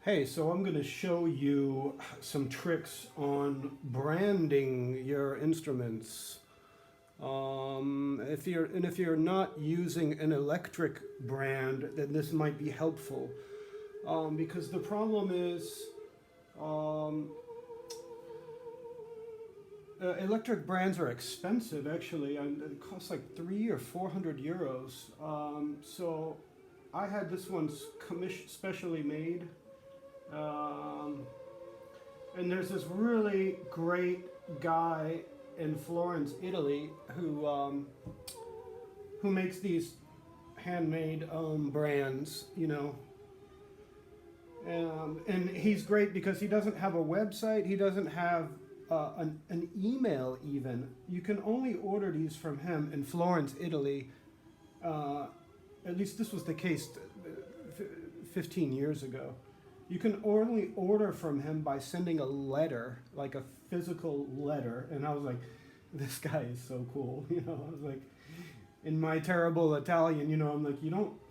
Hey, so I'm going to show you some tricks on branding your instruments. If you're not using an electric brand, then this might be helpful. Because the problem is, um, electric brands are expensive. Actually, and it costs like 300 or 400 euros. So I had this one specially made. Um, And there's this really great guy in Florence, Italy, who makes these handmade brands, and he's great because he doesn't have a website. He doesn't have an email even. You can only order these from him in Florence, Italy. Uh, at least this was the case 15 years ago. You can only order from him by sending a letter, like a physical letter. And I was like, this guy is so cool. I was like, in my terrible Italian, I'm like,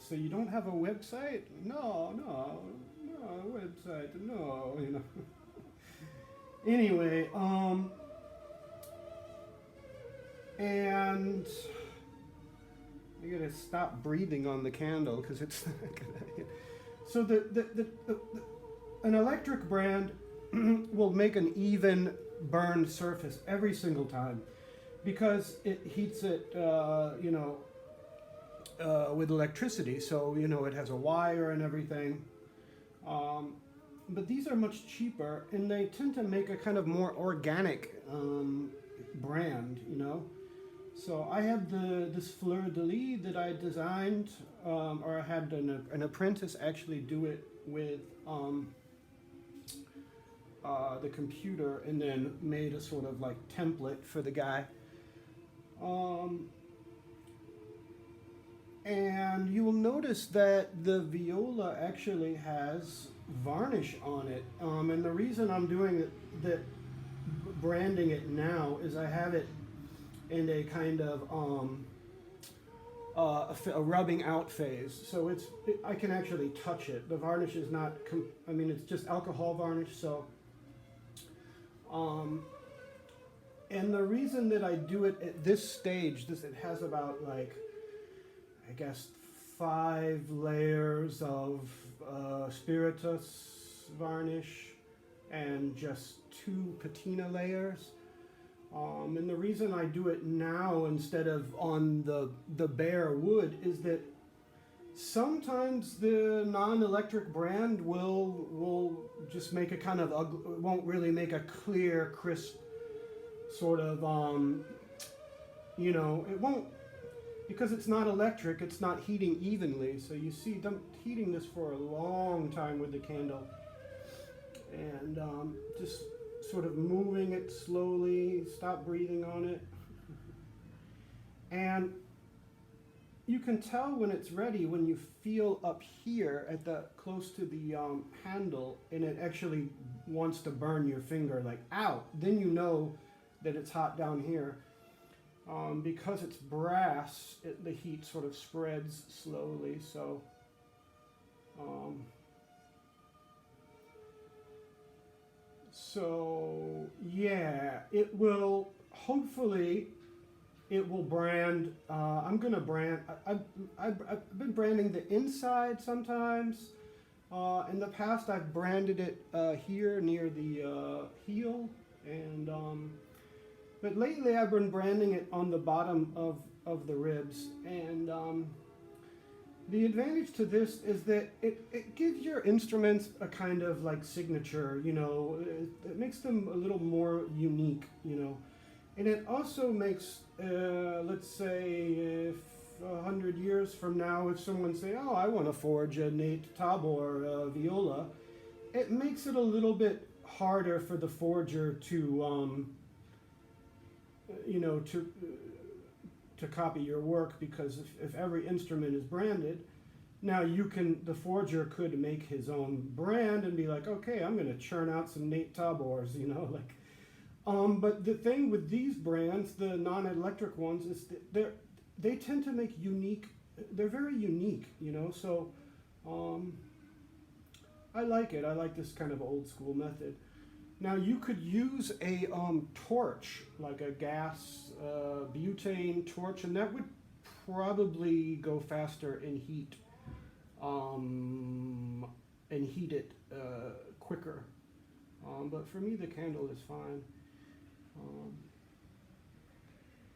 so you don't have a website? No, no, no, website, no. Anyway, and I gotta stop breathing on the candle because it's not gonna. So an electric brand will make an even burned surface every single time because it heats it, with electricity. So it has a wire and everything. Um, but these are much cheaper, and they tend to make a kind of more organic brand. So I have this fleur de lis that I designed, or I had an apprentice actually do it with the computer, and then made a sort of like template for the guy. Um, and you will notice that the viola actually has varnish on it. And the reason I'm doing that branding it now is I have it in a kind of a rubbing out phase. So I can actually touch it. The varnish is not. It's just alcohol varnish. So, um, and the reason that I do it at this stage, it has about like, I guess, 5 layers of spiritus varnish and just 2 patina layers. And the reason I do it now instead of on the bare wood is that sometimes the non-electric brand will just make a kind of won't really make a clear, crisp sort of it won't, because it's not electric. It's not heating evenly. So you see them heating this for a long time with the candle, and just sort of moving it slowly, stop breathing on it. And you can tell when it's ready when you feel up here at the close to the handle, and it actually wants to burn your finger, like ow. Then you know that it's hot down here. Because it's brass, the heat sort of spreads slowly. Um, So yeah, it will hopefully it will brand. I'm gonna brand. I've been branding the inside sometimes. In the past, I've branded it here near the heel, and but lately I've been branding it on the bottom of the ribs, and the advantage to this is that it gives your instruments a kind of like signature, it makes them a little more unique, And it also makes, let's say, if 100 years from now, if someone say, oh, I want to forge a Nate Tabor viola, it makes it a little bit harder for the forger to, you know, to copy your work, because if every instrument is branded, now the forger could make his own brand and be like, okay, I'm going to churn out some Nate Tabors, but the thing with these brands, the non-electric ones, is that they tend to make they're very unique, so, I like it. I like this kind of old school method. Now you could use a torch, like a gas butane torch, and that would probably go faster and heat it quicker. But for me, the candle is fine.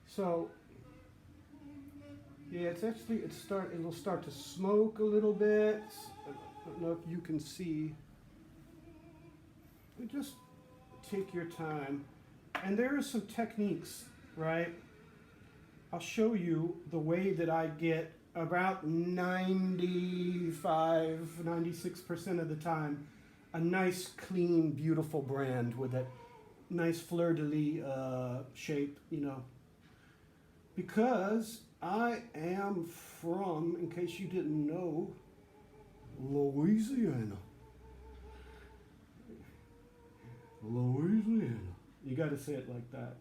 So yeah, it'll start to smoke a little bit. I don't know if you can see. Just take your time. And there are some techniques, right? I'll show you the way that I get about 96% of the time a nice, clean, beautiful brand with a nice fleur-de-lis shape, you know. Because I am from, in case you didn't know, Louisiana. Louisiana. You got to say it like that.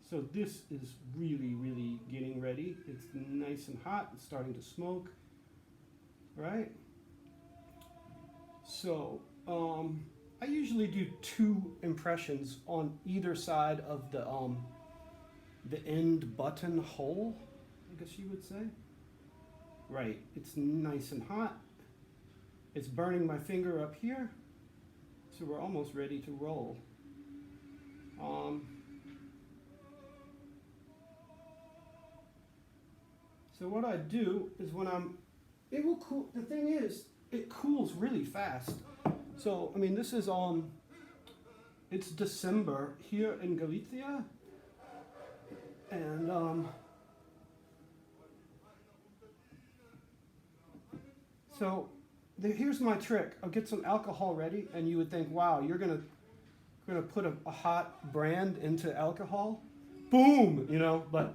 So this is really, really getting ready. It's nice and hot. It's starting to smoke, right? So I usually do 2 impressions on either side of the end button hole, I guess you would say. Right. It's nice and hot. It's burning my finger up here, so we're almost ready to roll. So what I do is it will cool. The thing is, it cools really fast. So I mean, this is it's December here in Galicia, and so. Here's my trick. I'll get some alcohol ready, and you would think, wow, you're gonna put a hot brand into alcohol? Boom, you know, but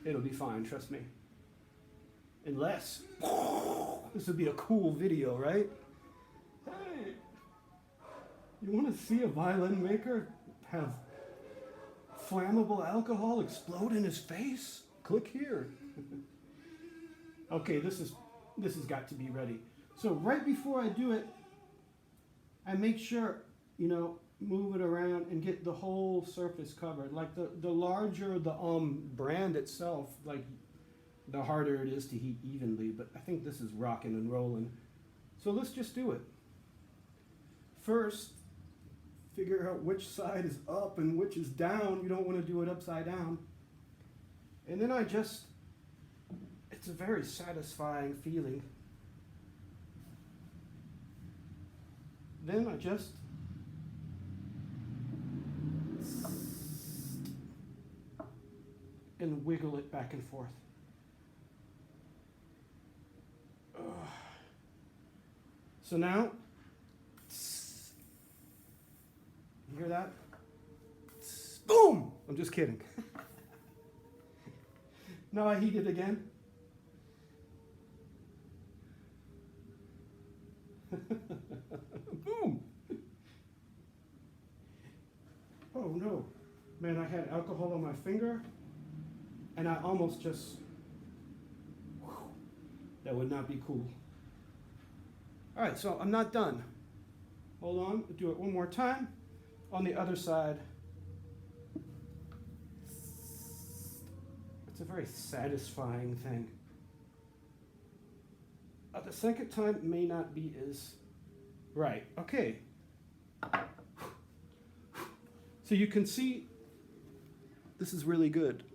it'll be fine, trust me. Unless, this would be a cool video, right? Hey, you wanna see a violin maker have flammable alcohol explode in his face? Click here. Okay, this has got to be ready. So right before I do it, I make sure, you know, move it around and get the whole surface covered. Like the larger the brand itself, like the harder it is to heat evenly. But I think this is rocking and rolling. So let's just do it. First, figure out which side is up and which is down. You don't want to do it upside down. And then it's a very satisfying feeling. Then I just and wiggle it back and forth. So now, you hear that? Boom! I'm just kidding. Now I heat it again. Boom! Oh no, man, I had alcohol on my finger and I almost just, that would not be cool. All right, so I'm not done. Hold on, we'll do it one more time on the other side. It's a very satisfying thing. The second time may not be as right. Okay. So you can see, this is really good.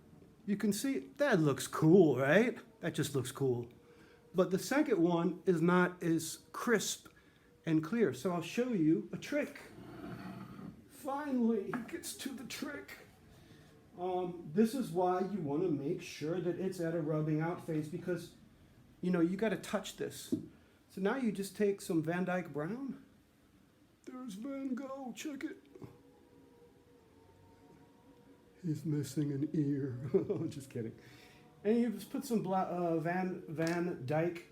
You can see, that looks cool, right? That just looks cool. But the second one is not as crisp and clear. So I'll show you a trick. Finally, he gets to the trick. This is why you want to make sure that it's at a rubbing out phase, because you know, you got to touch this. So now you just take some Van Dyke Brown. There's Van Gogh, check it. He's missing an ear. Just kidding. And you just put some Van Dyke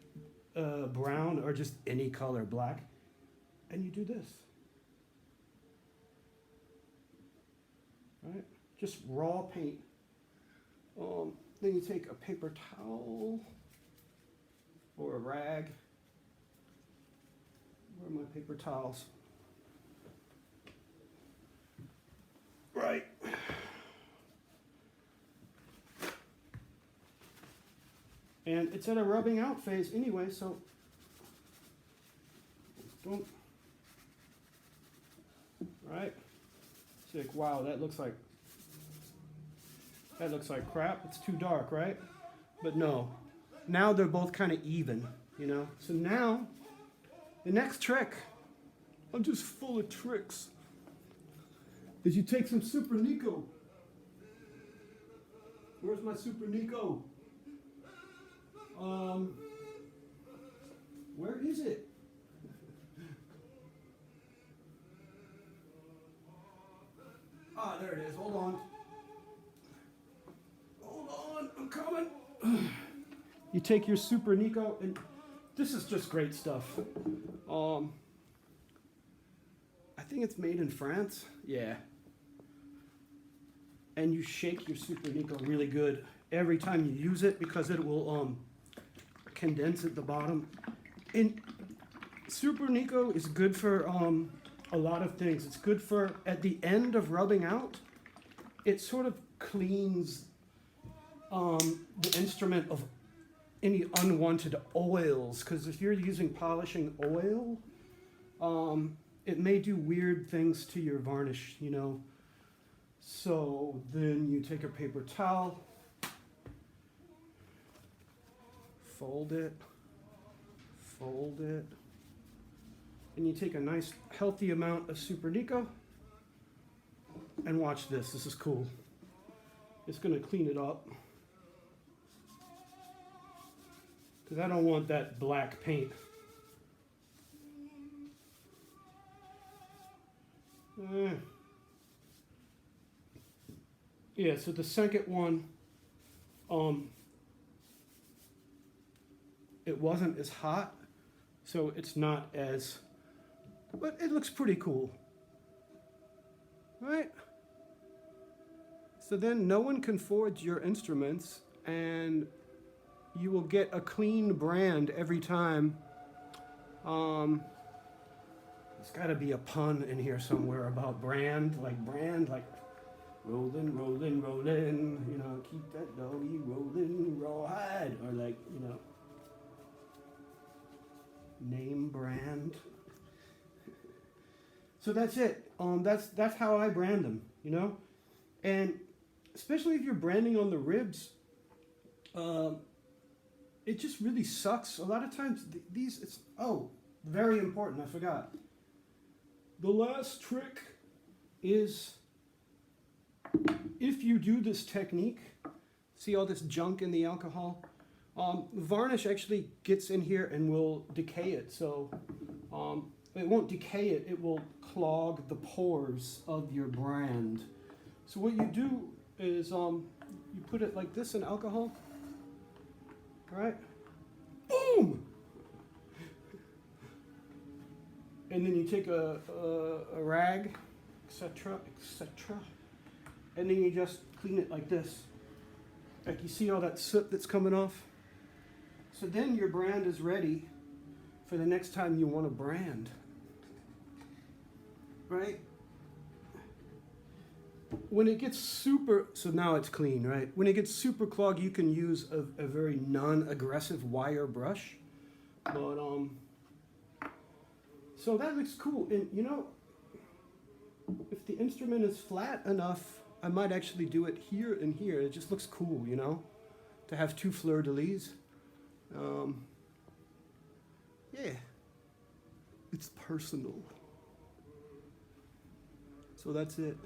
Brown, or just any color, black, and you do this. Right? Just raw paint. Then you take a paper towel. or a rag. Where are my paper towels? Right. And it's at a rubbing out phase anyway, so don't, right? It's like, wow, that looks like crap. It's too dark, right? But no, now they're both kind of even, you know? So now, the next trick, I'm just full of tricks, is you take some Super Nico. Where's my Super Nico? Where is it? Ah, there it is. Hold on. Hold on, I'm coming. You take your Super Nico, and this is just great stuff. I think it's made in France. Yeah. And you shake your Super Nico really good every time you use it because it will condense at the bottom. And Super Nico is good for a lot of things. It's good for, at the end of rubbing out, it sort of cleans the instrument of any unwanted oils. Because if you're using polishing oil, it may do weird things to your varnish, you know. So then you take a paper towel, fold it, and you take a nice healthy amount of Super Nico, and watch this. This is cool. It's going to clean it up because I don't want that black paint. Yeah, so the second one, it wasn't as hot, so it's not as, but it looks pretty cool, right? So then no one can forge your instruments, and you will get a clean brand every time. There's got to be a pun in here somewhere about brand, like rolling, rolling, rolling, you know, keep that doggy rolling, rawhide, or like, you know, name brand. So that's it. That's how I brand them, you know, and especially if you're branding on the ribs, it just really sucks. A lot of times very important, I forgot. The last trick is, if you do this technique, see all this junk in the alcohol? Varnish actually gets in here and will decay it. So it won't decay it, it will clog the pores of your brand. So what you do is you put it like this in alcohol, right? Boom! And then you take a rag, etc., etc., and then you just clean it like this. Like, you see all that soot that's coming off? So then your brand is ready for the next time you want to brand, right? When it gets super, so now it's clean, right? When it gets super clogged, you can use a very non-aggressive wire brush. But, so that looks cool. And, you know, if the instrument is flat enough, I might actually do it here and here. It just looks cool, you know, to have two fleur-de-lis. Yeah, it's personal. So that's it.